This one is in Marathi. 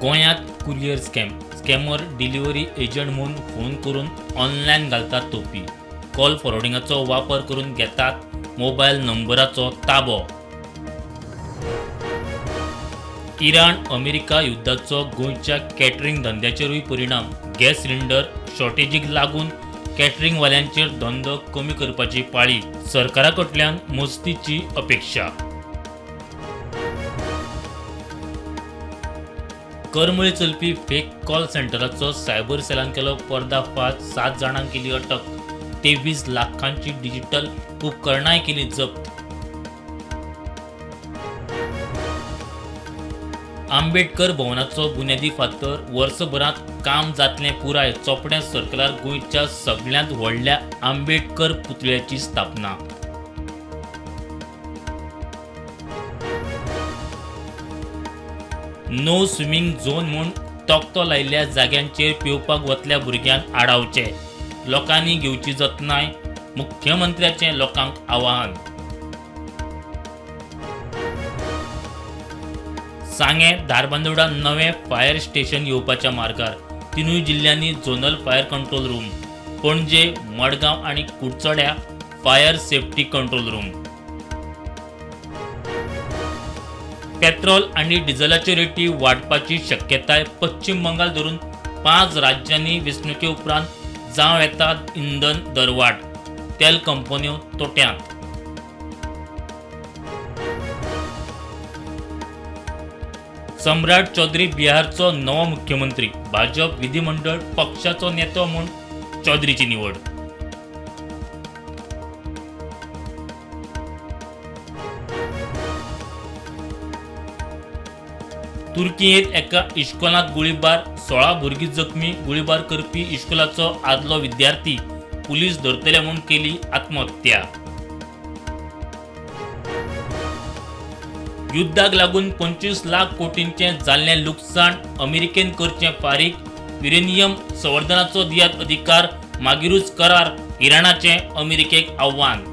गोंयांत कुरियर स्कॅमर डिलिव्हरी एजंट म्हणून फोन करून ऑनलायन घालतात तोपी. कॉल फॉरवर्डिंगाचो वापर करून घेतात मोबायल नंबराचो ताबो. इराण अमेरिका युद्धाचो गोंयच्या कॅटरिंग धंद्याचेरूय परिणाम. गॅस सिलिंडर शॉर्टेजीक लागून कॅटरिंग वाल्यांचेर धंदो कमी करपाची पाळी. सरकारा कडल्यान मजतीची अपेक्षा. करमळी चलपी फेक कॉल सेंटराचो सायबर सेलान केलो पर्दाफाश. 7 जाणांक केली अटक. 23 लाखांची डिजिटल उपकरणांय केली जप्त. आंबेडकर भवनाचो बुन्यादी फातर. वर्सभरात काम जातलें पुराय. चोपड्या सर्कलार गोंयच्या सगळ्यांत व्हडल्या आंबेडकर पुतळ्याची स्थापना. नो स्विमींग झोन म्हूण तोक्तो लायिल्ल्या जाग्यांचेर पेंवपाक वतल्या भुरग्यांक आडावचे. लोकांनी घेवची जतनाय. मुख्यमंत्र्याचें लोकांक आवाहन. सांगें धारबांदोडा नवें फायर स्टेशन येवपाच्या मार्गार. 3 जिल्ल्यांनी zonal fire control room. Panaji, Margao आनी कुडचड्या fire safety control room. Petrol आनी डिझेलाच्यो रेटी वाडपाची शक्यताय. पश्चिम बंगाल धरून 5 राज्यांनी वेंचणुके उपरांत जावं येता इंधन दरवाड. तेल कंपन्यो तोट्यांत. सम्राट चौधरी बिहारचो नवो मुख्यमंत्री. भाजप विधिमंडळ पक्षाचो नेतो म्हूण चौधरीची निवड. तुर्कीयेंत एका इश्कोलांत गोळीबार. 16 भुरगीं जखमी. गोळीबार करपी इश्कोलाचो आदलो विद्यार्थी. पुलीस धरतले म्हूण केली आत्महत्या. युद्धाक लागून 25 लाख कोटींचें जाल्लें लुकसाण. अमेरिकेन करचें फारीक. युरेनियम संवर्धनाचो दियात अधिकार. मागीरूच करार. इराणाचें अमेरिकेक आव्हान.